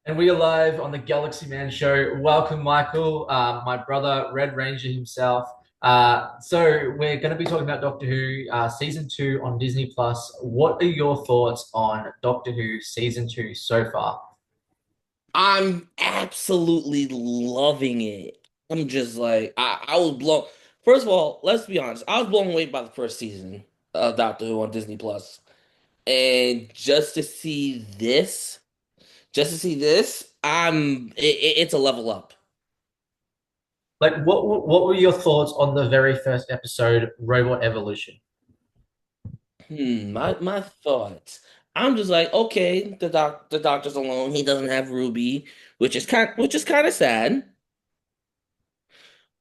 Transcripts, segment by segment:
And we are live on the Galaxy Man Show. Welcome, Michael, my brother, RedRanger himself. So we're going to be talking about Doctor Who season two on Disney Plus. What are your thoughts on Doctor Who season two so far? I'm absolutely loving it. I'm just like I was blown. First of all, let's be honest. I was blown away by the first season of Doctor Who on Disney Plus, and just to see this, it's a level up. Like, what were your thoughts on the very first episode, Robot Evolution? My thoughts. I'm just like, okay, the doctor's alone. He doesn't have Ruby, which is kind of sad.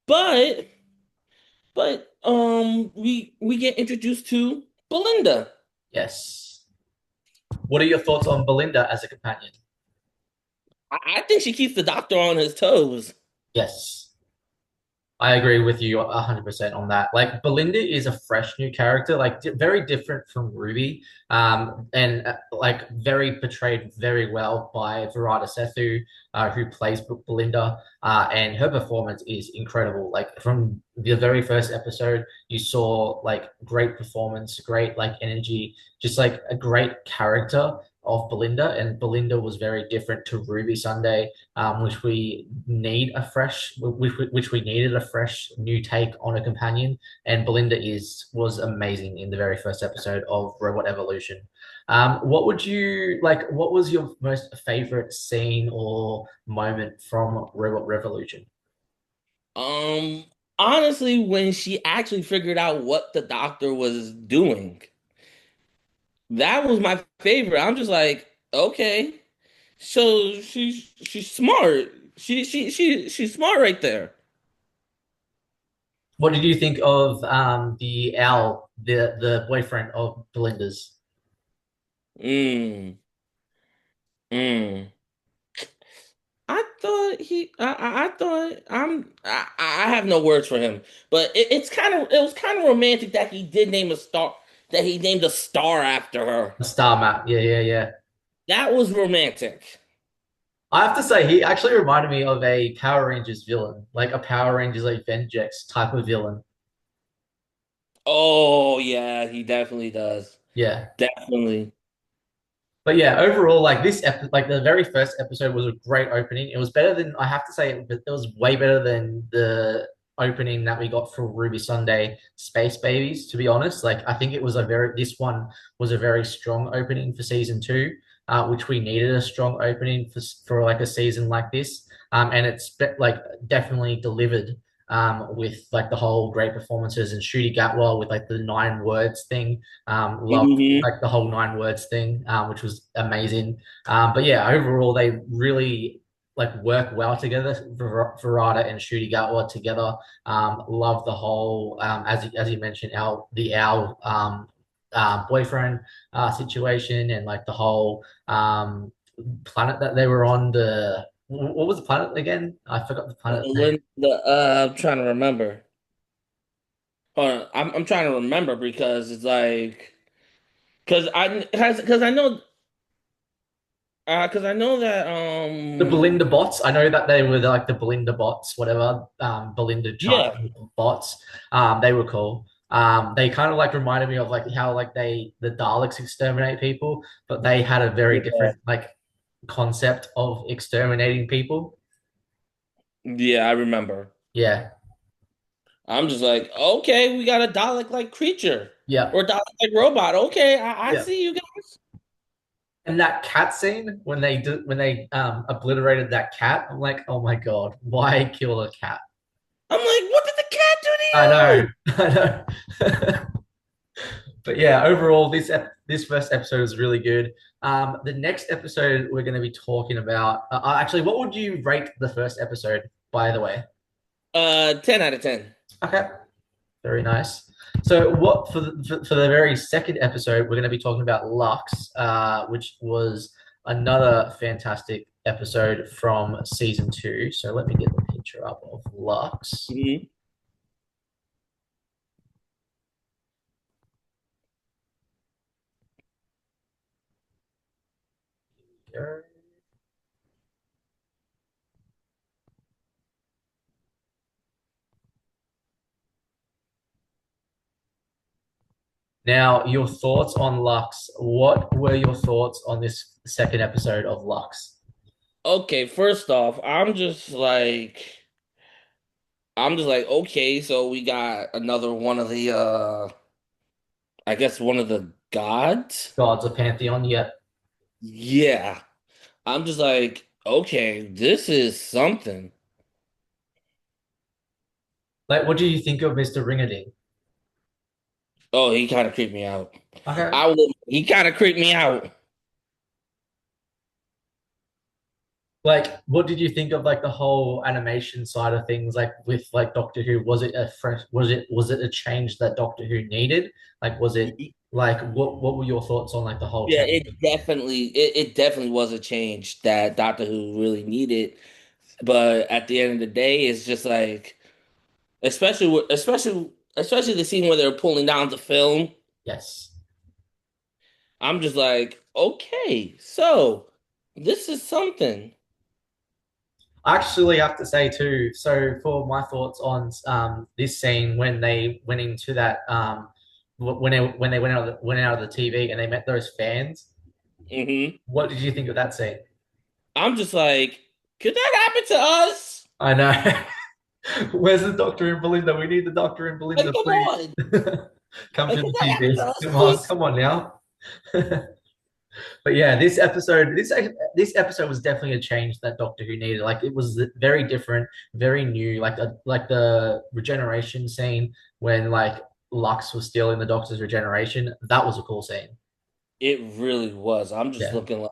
But we get introduced to Belinda. Yes. What are your thoughts on Belinda as a companion? I think she keeps the doctor on his toes. Yes. I agree with you 100% on that. Like Belinda is a fresh new character, like very different from Ruby, and like very portrayed very well by Verada Sethu, who plays Belinda, and her performance is incredible. Like from the very first episode, you saw like great performance, great like energy, just like a great character of Belinda, and Belinda was very different to Ruby Sunday, which we need a fresh, which we needed a fresh new take on a companion. And Belinda is was amazing in the very first episode of Robot Evolution. What would you like? What was your most favorite scene or moment from Robot Revolution? Um, Honestly, when she actually figured out what the doctor was doing, that was my favorite. I'm just like, okay, so she's smart. She's smart right there. What did you think of the owl, the boyfriend of Belinda's? Mm, mm. I thought I have no words for him, but it was kind of romantic that he named a star after her. The star map. Yeah, yeah, yeah. That was romantic. I have to say, he actually reminded me of a Power Rangers villain, like a Power Rangers like Vengex type of villain. Oh yeah, he definitely does. Yeah. Definitely. But yeah, overall, like like the very first episode was a great opening. It was better than I have to say, it was way better than the opening that we got for Ruby Sunday Space Babies. To be honest, like I think it was a very this one was a very strong opening for season two, which we needed a strong opening for like a season like this. And like definitely delivered with like the whole great performances and Shruti Gatwa with like the 9 words thing. Loved Hmm. like the whole 9 words thing, which was amazing. But yeah, overall they really like work well together. Verada and Shruti Gatwa together. Love the whole as you mentioned, our boyfriend situation and like the whole planet that they were on. The what was the planet again? I forgot the planet name. I'm trying to remember. Hold on, I'm trying to remember because it's like because I know that The Belinda bots. I know that they were like the Belinda bots, whatever. Belinda chart yeah. bots. They were cool. They kind of like reminded me of like how like the Daleks exterminate people, but they had a very Yeah. different like concept of exterminating people. Yeah, I remember. Yeah, I'm just like, okay, we got a Dalek-like creature yeah, or a Dalek-like robot. Okay, I yeah. see you guys. And that cat scene when they obliterated that cat, I'm like, oh my God, why kill a cat? I'm like, what did the cat do to I know, you? I know. But yeah, overall, this first episode was really good. The next episode we're going to be talking about. Actually, what would you rate the first episode? By the way, 10 out of 10. okay, very nice. So, what for the very second episode, we're going to be talking about Lux, which was another fantastic episode from season two. So, let me get the picture up of Lux. Mhm. Now, your thoughts on Lux. What were your thoughts on this second episode of Lux? Okay, first off, I'm just like, okay, so we got another one of the I guess one of the gods. Gods of Pantheon, yep. Yeah. I'm just like, okay, this is something. Like, what do you think of Mr. Ringading? Oh, he kind of creeped me out. Okay. He kind of creeped me out. Like, what did you think of like the whole animation side of things? Like with like Doctor Who, was it a fresh? Was it a change that Doctor Who needed? Like, was it like what were your thoughts on like the whole Yeah, change? it definitely was a change that Doctor Who really needed. But at the end of the day, it's just like, especially the scene where they're pulling down the film. Yes. I'm just like, okay, so this is something. I actually have to say too. So for my thoughts on this scene when they went into that when they went out of the TV and they met those fans, Hmm. what did you think of that scene? I'm just like, could that happen to us? I know. Where's the doctor in Belinda? We need the doctor in Like, Belinda, come please. on. Come Like, to could the that happen to TV. us, please? Come on now. But yeah, this episode was definitely a change that Doctor Who needed. Like it was very different, very new. Like the regeneration scene when like Lux was stealing the Doctor's regeneration. That was a cool scene. It really was. Yeah, I'm just looking like,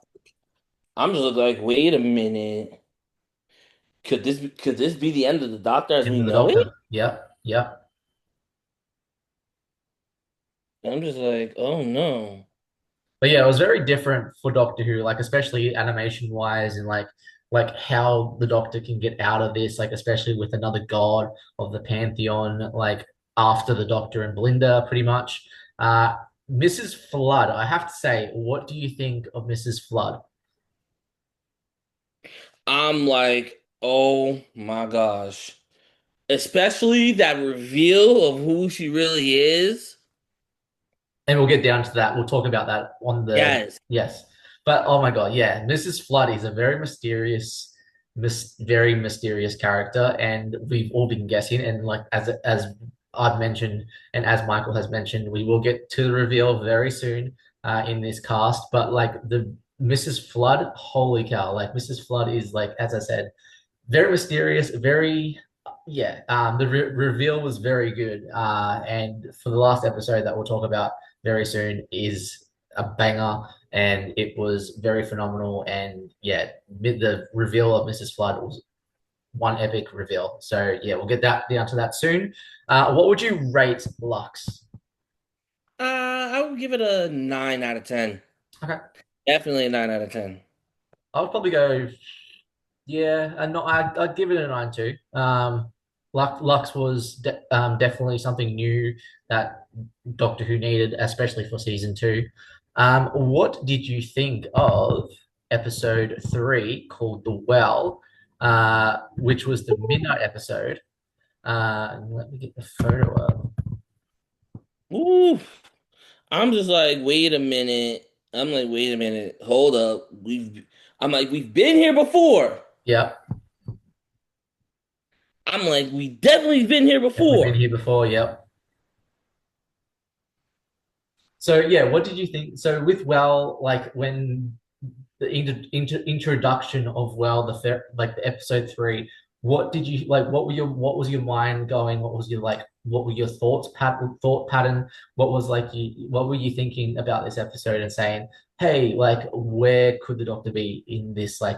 wait a minute. Could this be the end of the Doctor as we into the know it? Doctor. Yep, yep. I'm just like, oh no. But yeah, it was very different for Doctor Who, like especially animation wise and like how the Doctor can get out of this, like especially with another god of the Pantheon, like after the Doctor and Belinda, pretty much. Uh, Mrs. Flood, I have to say, what do you think of Mrs. Flood? I'm like, oh my gosh. Especially that reveal of who she really is. And we'll get down to that. We'll talk about that on the Yes. yes. But oh my God, yeah, Mrs. Flood is a very very mysterious character, and we've all been guessing. And like as I've mentioned, and as Michael has mentioned, we will get to the reveal very soon in this cast. But like the Mrs. Flood, holy cow! Like Mrs. Flood is like, as I said, very mysterious, very yeah. The reveal was very good, and for the last episode that we'll talk about very soon is a banger, and it was very phenomenal. And yeah, the reveal of Mrs. Flood was one epic reveal. So yeah, we'll get that down to that soon. What would you rate Lux? I would give it a 9 out of 10. Okay, Definitely a 9 out of 10. I would probably go. Yeah, and no, I'd give it a 9 too. Lux was definitely something new that Doctor Who needed, especially for season two. What did you think of episode three called The Well, which was the midnight episode? Let me get the photo up. Ooh. I'm just like, wait a minute. I'm like, wait a minute. Hold up. We've been here before. Yeah, I'm like, we definitely been here definitely been before. here before. Yep. So yeah, what did you think? So with Well, like when the introduction of Well, like the episode three, what did you like? What was your mind going? What was your like? What were your thought pattern? What were you thinking about this episode and saying, hey, like where could the Doctor be in this like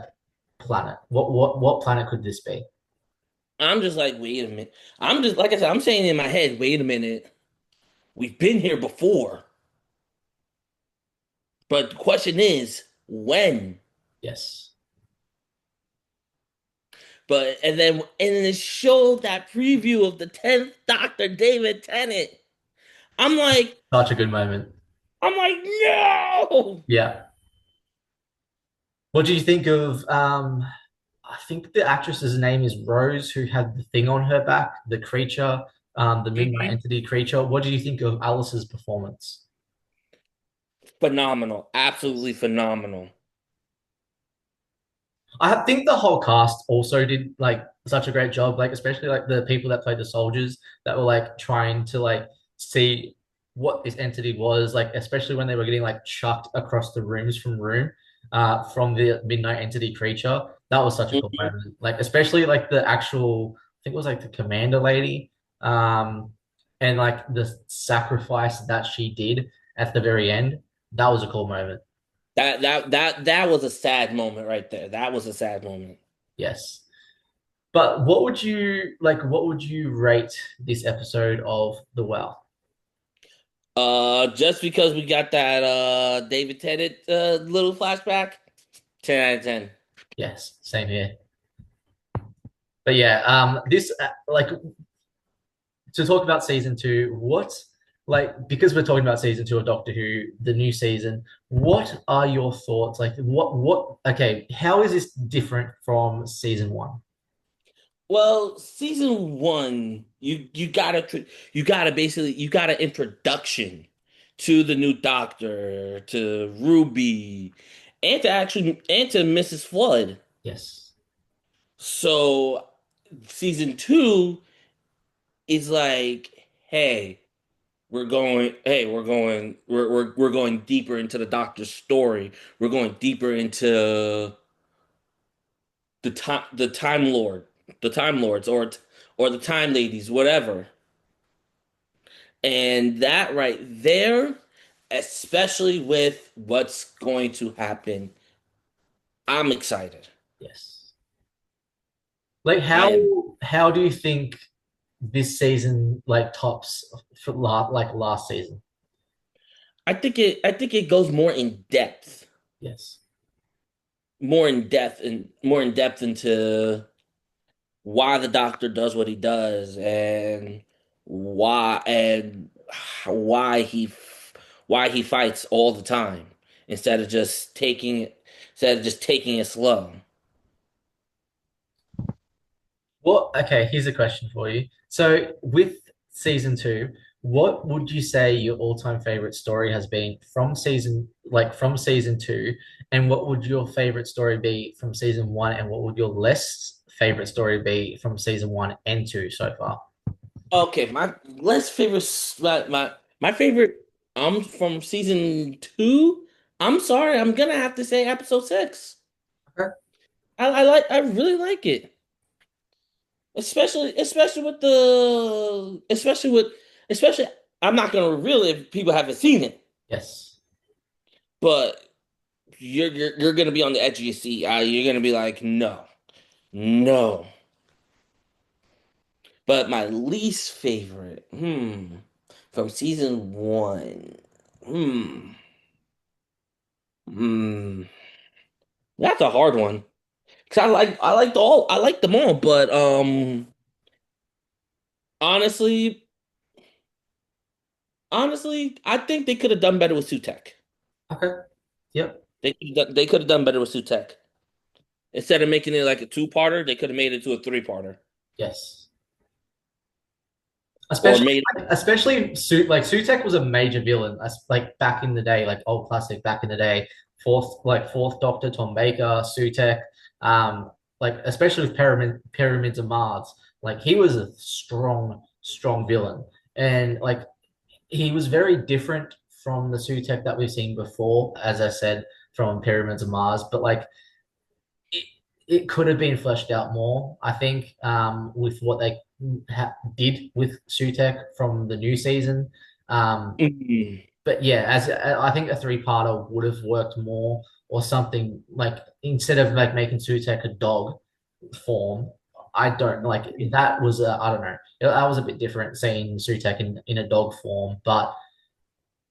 planet? What planet could this be? I'm just like, wait a minute. I'm just, like I said, I'm saying in my head, wait a minute. We've been here before. But the question is, when? Yes, And then it showed that preview of the 10th Doctor, David Tennant. I'm like, such a good moment. I'm like, no. Yeah. What do you think of I think the actress's name is Rose, who had the thing on her back, the creature, the midnight Mhm. entity creature. What do you think of Alice's performance? phenomenal, Yes. absolutely phenomenal. I think the whole cast also did like such a great job, like especially like the people that played the soldiers that were like trying to like see what this entity was, like especially when they were getting like chucked across the rooms from the midnight entity creature. That was such a cool Mhm. moment. Like especially like the actual, I think it was like the commander lady, um, and like the sacrifice that she did at the very end. That was a cool moment. That was a sad moment right there. That was a sad moment. Yes. But what would you like? What would you rate this episode of The Well? Just because we got that David Tennant little flashback, 10 out of 10. Yes, same here. But yeah, this like to talk about season two. What like because we're talking about season two of Doctor Who, the new season. What are your thoughts? Like, what? Okay, how is this different from season one? Well, season one, you gotta basically you got an introduction to the new Doctor, to Ruby, and to Mrs. Flood. Yes, So season two is like, hey, we're going deeper into the Doctor's story. We're going deeper into the Time Lord, the Time Lords, or the Time Ladies, whatever. And that right there, especially with what's going to happen, I'm excited. yes. Like I am. how do you think this season like tops for like last season? I think it goes more in depth, Yes. more in depth into why the Doctor does what he does, and why why he fights all the time instead of just taking it slow. What? Okay, here's a question for you. So, with season two, what would you say your all-time favorite story has been from season two, and what would your favorite story be from season one, and what would your less favorite story be from season one and two so far? Okay, my less favorite, my favorite, from season two. I'm sorry, I'm gonna have to say episode 6. Okay. I really like it, especially with the, especially. I'm not gonna reveal it if people haven't seen it, Yes. but you're gonna be on the edge of your seat. You're gonna be like, no, no. But my least favorite, from season one, hmm. Hmm, that's a hard one. Cause I like them all, but honestly, I think they could have done better with Sutek. Okay. Yep. They could have done better with Sutek. Instead of making it like a two-parter, they could have made it to a three-parter. Yes. Or Especially, made especially Sutek was a major villain, like back in the day, like old classic back in the day. Fourth Doctor, Tom Baker, Sutek, um, like especially with Pyramids of Mars, like he was a strong villain, and like he was very different from the Sutek that we've seen before, as I said, from Pyramids of Mars, but like it, it could have been fleshed out more. I think with what they did with Sutek from the new season. Um, Mhm. but yeah, as I think a three-parter would have worked more, or something like instead of like making Sutek a dog form. I don't like that was I don't know that was a bit different seeing Sutek in a dog form, but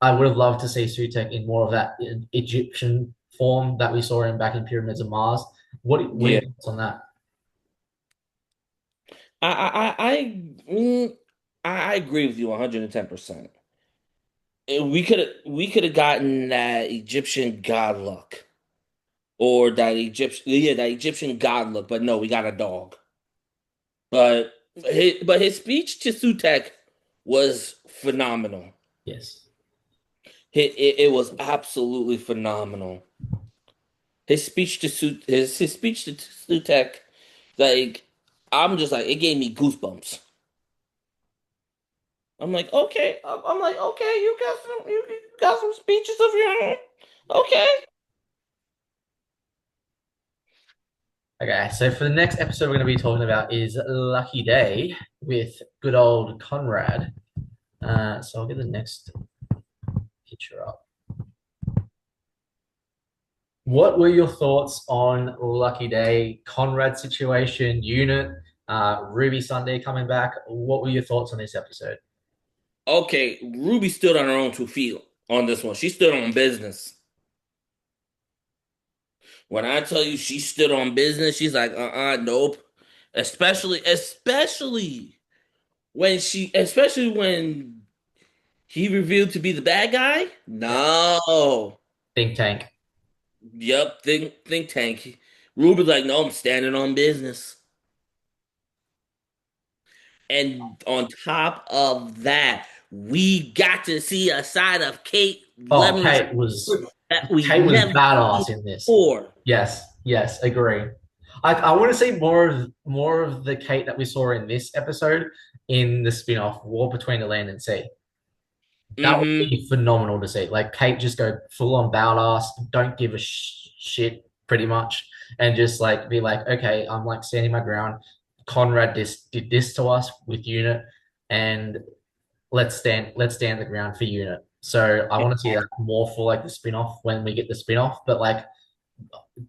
I would have loved to see Sutek in more of that Egyptian form that we saw him back in Pyramids of Mars. What are Yeah, your thoughts on that? mm, I agree with you 110%. We could have gotten that Egyptian god look, or that Egyptian god look, but no, we got a dog. But his speech to Sutek was phenomenal. Yes. It was absolutely phenomenal. His speech to Sutek, like I'm just like it gave me goosebumps. I'm like, okay, I'm like, okay, you got some speeches of your own. Okay. Okay, so for the next episode we're going to be talking about is Lucky Day with good old Conrad. So I'll get the next picture up. What were your thoughts on Lucky Day, Conrad situation, unit, Ruby Sunday coming back? What were your thoughts on this episode? Okay, Ruby stood on her own 2 feet on this one. She stood on business. When I tell you she stood on business, she's like, nope. Especially especially when he revealed to be the bad guy. Yeah. No. Think tank. Yep, think tank. Ruby's like, no, I'm standing on business. And on top of that, we got to see a side of Kate Oh, Levinson that we Kate was never badass seen in this. before. Yes, yes, agree. I want to see more of the Kate that we saw in this episode in the spin-off War Between the Land and Sea. That would Mm-hmm. be phenomenal to see. Like Kate just go full on badass, don't give a shit pretty much, and just like be like, okay, I'm like standing my ground. Conrad did this to us with Unit, and let's stand the ground for Unit. So I want to see that more for like the spin-off when we get the spin-off. But like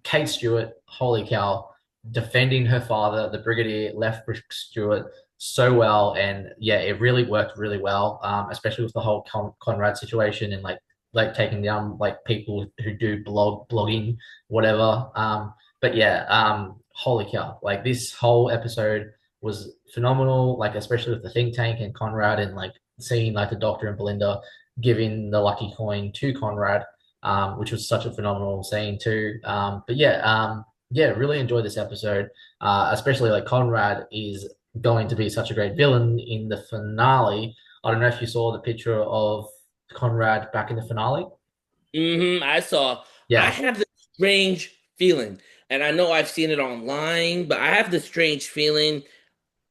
Kate Stewart, holy cow, defending her father, the Brigadier, left Stewart so well, and yeah, it really worked really well, especially with the whole Conrad situation and like taking down like people who do blogging, whatever. But yeah, holy cow, like this whole episode was phenomenal, like especially with the think tank and Conrad and like seeing like the Doctor and Belinda giving the lucky coin to Conrad, which was such a phenomenal scene too. But yeah, yeah, really enjoyed this episode, especially like Conrad is going to be such a great villain in the finale. I don't know if you saw the picture of Conrad back in the finale. I saw. I Yeah. have this strange feeling, and I know I've seen it online, but I have this strange feeling.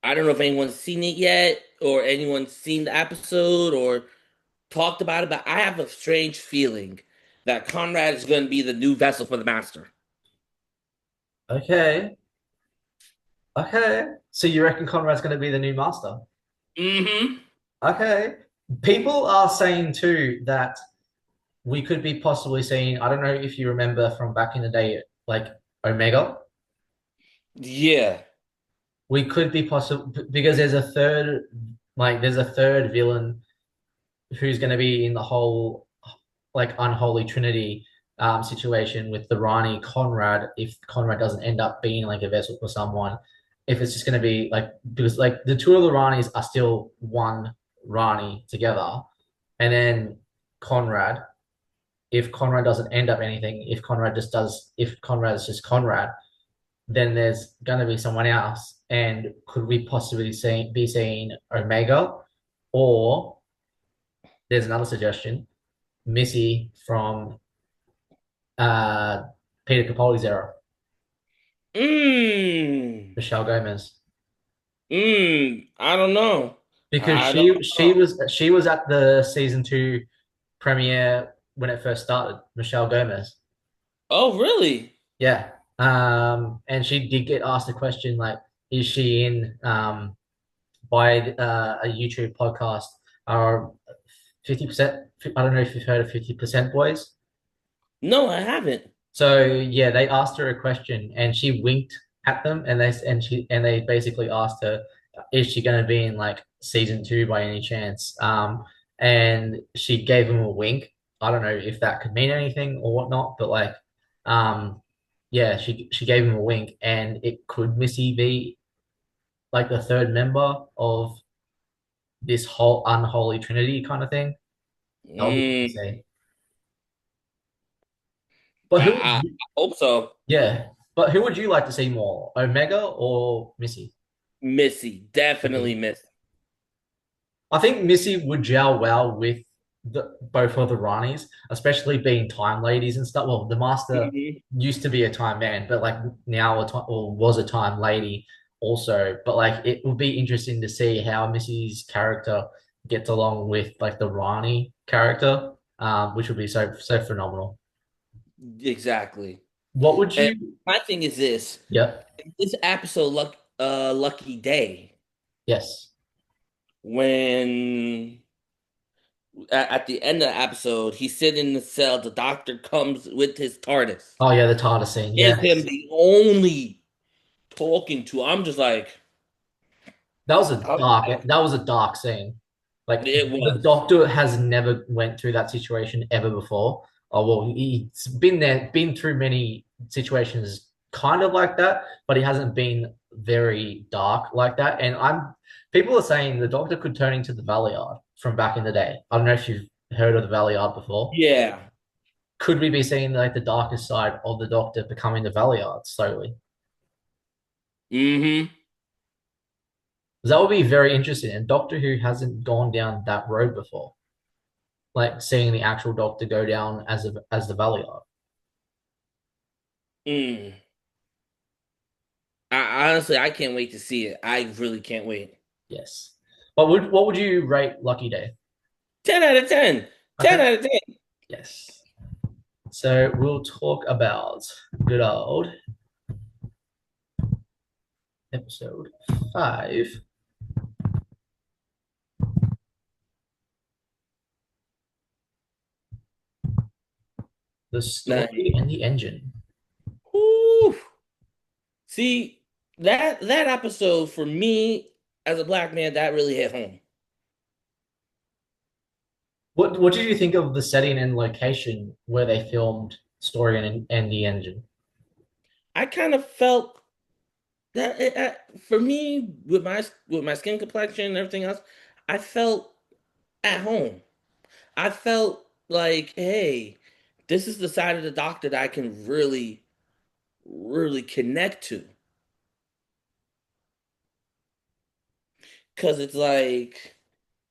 I don't know if anyone's seen it yet, or anyone's seen the episode, or talked about it, but I have a strange feeling that Conrad is going to be the new vessel for the Master. Okay. Okay. So you reckon Conrad's going to be the new master? Mm-hmm. Okay. People are saying too that we could be possibly seeing, I don't know if you remember from back in the day, like Omega. Yeah. We could be possible because there's a third villain who's going to be in the whole like unholy trinity situation with the Rani Conrad. If Conrad doesn't end up being like a vessel for someone, if it's just going to be like because like the two of the Ranis are still one Rani together, and then Conrad. If Conrad doesn't end up anything, if Conrad is just Conrad, then there's going to be someone else. And could we possibly be seeing Omega? Or there's another suggestion, Missy from uh, Peter Capaldi's era, Mm. Michelle Gomez. I don't know. Because I don't she was at the season 2 premiere when it first started, Michelle Gomez. Oh, really? Yeah. And she did get asked a question like, is she in by a YouTube podcast or 50%? I don't know if you've heard of 50% Boys. No, I haven't. So yeah, they asked her a question and she winked at them and they basically asked her, is she going to be in like season 2 by any chance? And she gave them a wink. I don't know if that could mean anything or whatnot, but like, um, yeah, she gave him a wink, and it could Missy be like the third member of this whole unholy trinity kind of thing. That would be good to Mm, see. But who? I hope so. Yeah, but who would you like to see more, Omega or Missy? Missy, definitely Missy. Miss. I think Missy would gel well with both of the Ranis, especially being time ladies and stuff. Well, the master Mhm. used to be a time man, but like now a time or was a time lady also. But like it will be interesting to see how Missy's character gets along with like the Rani character, which would be so phenomenal. Exactly. What would And you? my thing is Yep. this episode, Lucky Day, Yes. when at the end of the episode, he's sitting in the cell, the doctor comes with his TARDIS, Oh yeah, the Tata scene. is him Yes. the only talking to. I'm just like, That was a I'm dark. like, That was a dark scene. Like it the was. doctor has never went through that situation ever before. Oh well, he's been there, been through many situations kind of like that, but he hasn't been very dark like that. And I'm people are saying the doctor could turn into the Valiard from back in the day. I don't know if you've heard of the Valiard before. Yeah. Could we be seeing like the darkest side of the doctor becoming the Valiard slowly? Hmm. 'Cause that would be very interesting. And Doctor Who hasn't gone down that road before, like seeing the actual Doctor go down as the Valiant. Mm. Honestly, I can't wait to see it. I really can't wait. Yes. What would you rate Lucky Day? 10 out of 10. 10 Okay. out of 10. Yes. So we'll talk about good old episode 5, the Nice. story and the engine. Whew. See, that episode for me as a black man, that really hit home. What did you think of the setting and location where they filmed story and the engine? I kind of felt that for me with my skin complexion and everything else, I felt at home. I felt like, hey, this is the side of the doctor that I can really connect to. Because it's like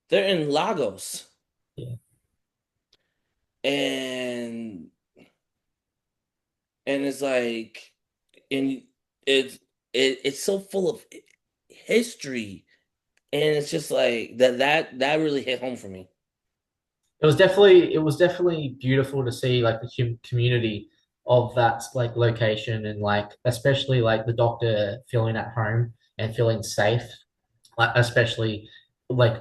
they're in Lagos Yeah. and it's like and it's it's so full of history, and it's just like that really hit home for me. It was definitely beautiful to see like the community of that like location and like especially like the doctor feeling at home and feeling safe, like especially like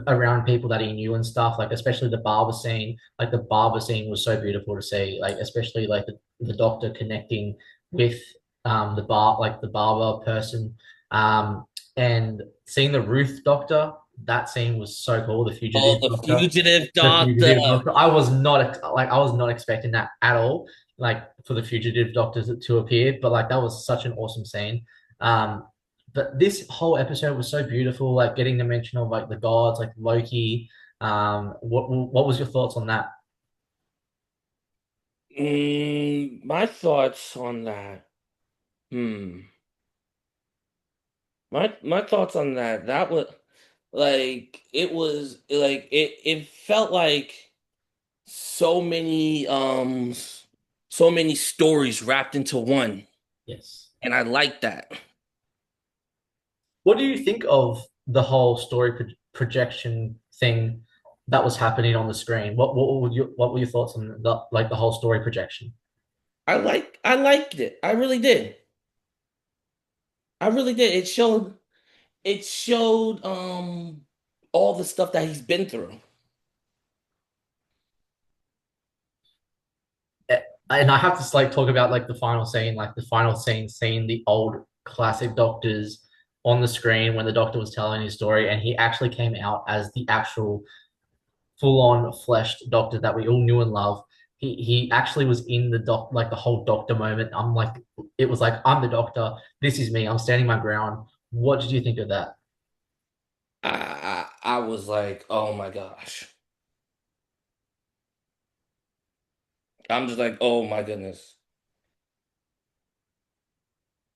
around people that he knew and stuff, like especially the barber scene. Like the barber scene was so beautiful to see, like especially like the doctor connecting with the barber person. And seeing the Ruth doctor, that scene was so cool, the Oh, fugitive the doctor. fugitive The doctor. fugitive doctor. I was not expecting that at all, like for the fugitive doctors to appear, but like that was such an awesome scene. Um, but this whole episode was so beautiful, like getting the mention of like the gods, like Loki. What was your thoughts on that? My thoughts on that. Hmm. My thoughts on that. That was like it was like it felt like so many so many stories wrapped into one, Yes. and I like that. What do you think of the whole story projection thing that was happening on the screen? What were your thoughts on the whole story projection? I liked it. I really did. I really did. It showed all the stuff that he's been through. And I have to like talk about like the final scene, seeing the old classic doctors on the screen when the doctor was telling his story, and he actually came out as the actual full-on fleshed doctor that we all knew and loved. He actually was in the like the whole doctor moment. I'm like, it was like I'm the doctor. This is me. I'm standing my ground. What did you think of that? I was like, oh my gosh. I'm just like, oh my goodness.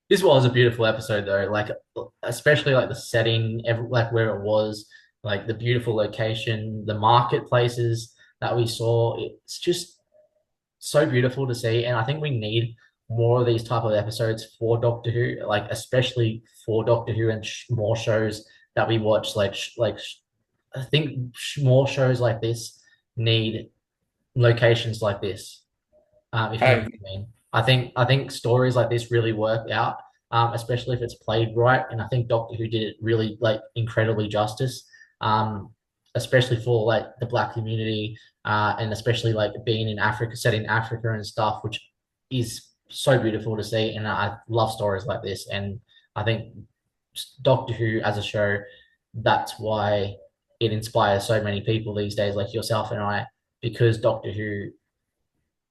This was a beautiful episode though. Like especially like the setting, like where it was. like the beautiful location, the marketplaces that we saw. It's just so beautiful to see, and I think we need more of these type of episodes for Doctor Who, like especially for Doctor Who and more shows that we watch. I think more shows like this need locations like this, if you know I what I mean. I think stories like this really work out, especially if it's played right. And I think Doctor Who did it really like incredibly justice, um, especially for like the Black community, and especially like being in Africa, set in Africa and stuff, which is so beautiful to see. And I love stories like this. And I think Doctor Who as a show, that's why it inspires so many people these days, like yourself and I, because Doctor Who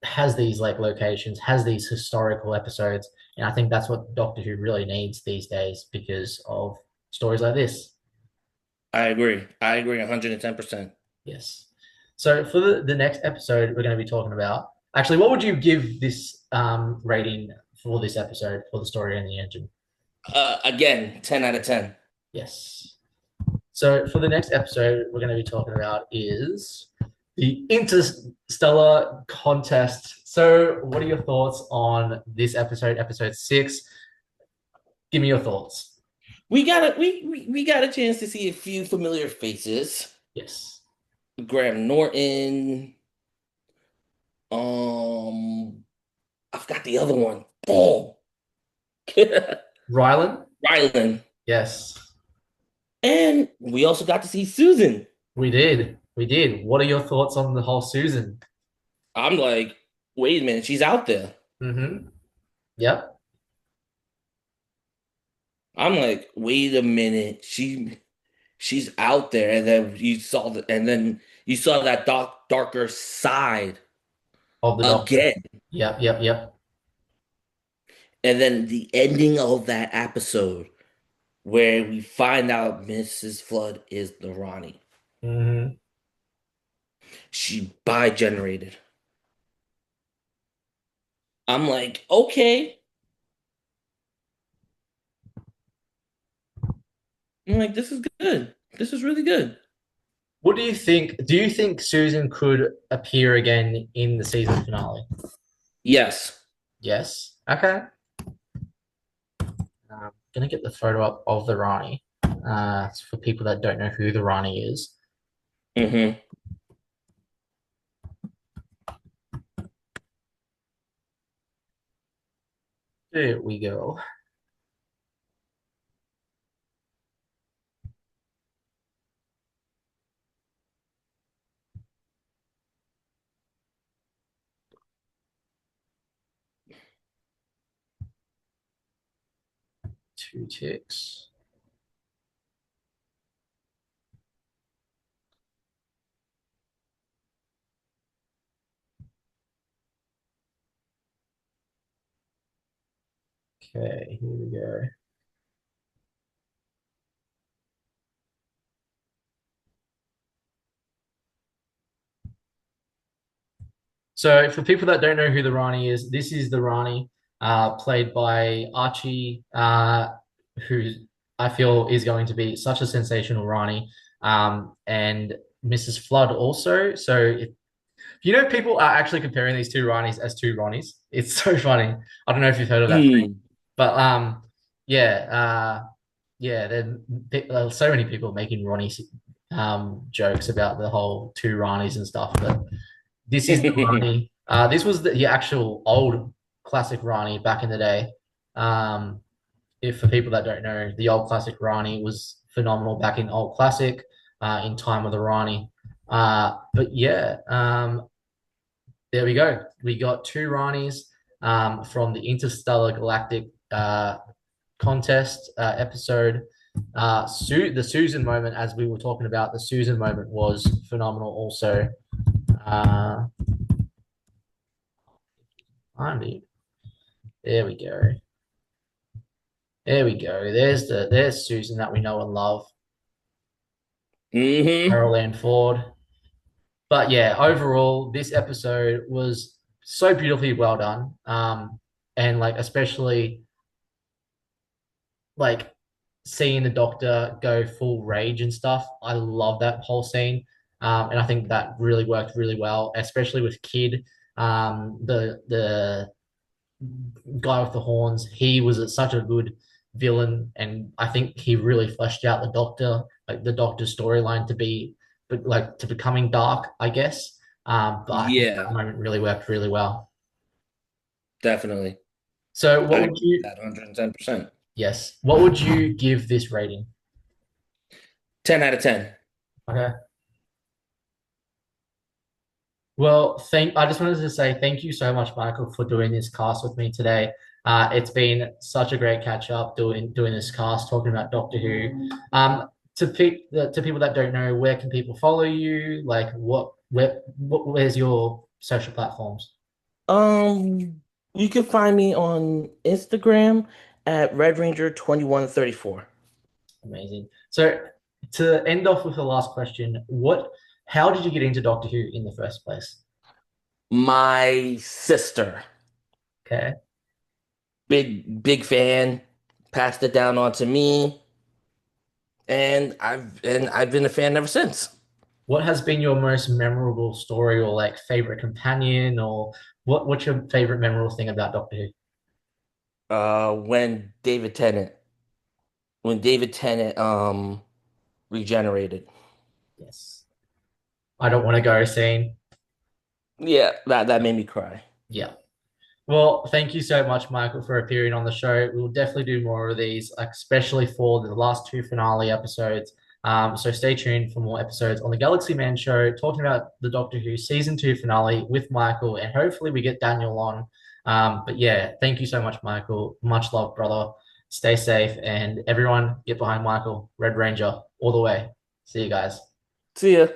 has these like locations, has these historical episodes, and I think that's what Doctor Who really needs these days because of stories like this. I agree. I agree 110%. Yes. So for the next episode, we're going to be talking about actually, what would you give this rating for this episode for the story and the engine? Again, 10 out of 10. Yes. So for the next episode, we're going to be talking about is the Interstellar Contest. So, what are your thoughts on this episode, episode 6? Give me your thoughts. We got a chance to see a few familiar faces. Yes. Graham Norton. Um, I forgot the other one. Dang. Rylan? Rylan. Yes. And we also got to see Susan. We did. We did. What are your thoughts on the whole Susan? I'm like, wait a minute, she's out there. Mm-hmm. Yep. I'm like, wait a minute, she's out there, and then you saw that darker side Of the Doctor. again. Yep, yep, yep. And then the ending of that episode where we find out Mrs. Flood is the Ronnie. Mm-hmm. She bi-generated. I'm like, okay. I'm like, this is good. This is really good. What do you think? Do you think Susan could appear again in the season finale? Yes. Yes. Okay. Gonna get the photo up of the Rani. For people that don't know who the Rani is. Hmm. There we go. Two ticks. Okay, here we go. So, for people that don't know who the Rani is, this is the Rani, played by Archie, who I feel is going to be such a sensational Rani, and Mrs. Flood also. So, people are actually comparing these two Ranis as two Ronnies. It's so funny. I don't know if you've heard of that, Mm. but yeah, yeah. There's so many people making Ronnie jokes about the whole two Ranis and stuff, but. This is the Rani. This was the actual old classic Rani back in the day. Um, if for people that don't know, the old classic Rani was phenomenal back in old classic, in time of the Rani. But yeah, there we go. We got two Ranis from the Interstellar Galactic contest episode. The Susan moment, as we were talking about, the Susan moment was phenomenal. Also, uh, I there we go. There we go. There's Susan that we know and love, Hmm. Carol Ann Ford. But yeah, overall, this episode was so beautifully well done. And like especially like seeing the Doctor go full rage and stuff. I love that whole scene, and I think that really worked really well, especially with Kid, the guy with the horns. He was such a good villain, and I think he really fleshed out the Doctor, like the Doctor's storyline to be, but like to becoming dark, I guess. But I think that Yeah, moment really worked really well. definitely. So, I what agree would with you? that 110%. Yes, what would you give this rating? 10 out of 10. Okay. Well, I just wanted to say thank you so much, Michael, for doing this cast with me today. It's been such a great catch up doing this cast, talking about Doctor Who. To people that don't know, where can people follow you? Like, where's your social platforms? Um, you can find me on Instagram at RedRanger 2134. Amazing. So, to end off with the last question, how did you get into Doctor Who in the first place? My sister, Okay. big fan, passed it down onto me, and I've been a fan ever since. What has been your most memorable story or like favorite companion or what's your favorite memorable thing about Doctor Who? When David Tennant regenerated. Yes. I don't want to go scene. Yeah, that made me cry. Yeah. Well, thank you so much, Michael, for appearing on the show. We'll definitely do more of these, like, especially for the last two finale episodes. So stay tuned for more episodes on the Galaxy Man show, talking about the Doctor Who season two finale with Michael, and hopefully we get Daniel on. But yeah, thank you so much, Michael. Much love, brother. Stay safe, and everyone get behind Michael, Red Ranger, all the way. See you guys. See ya.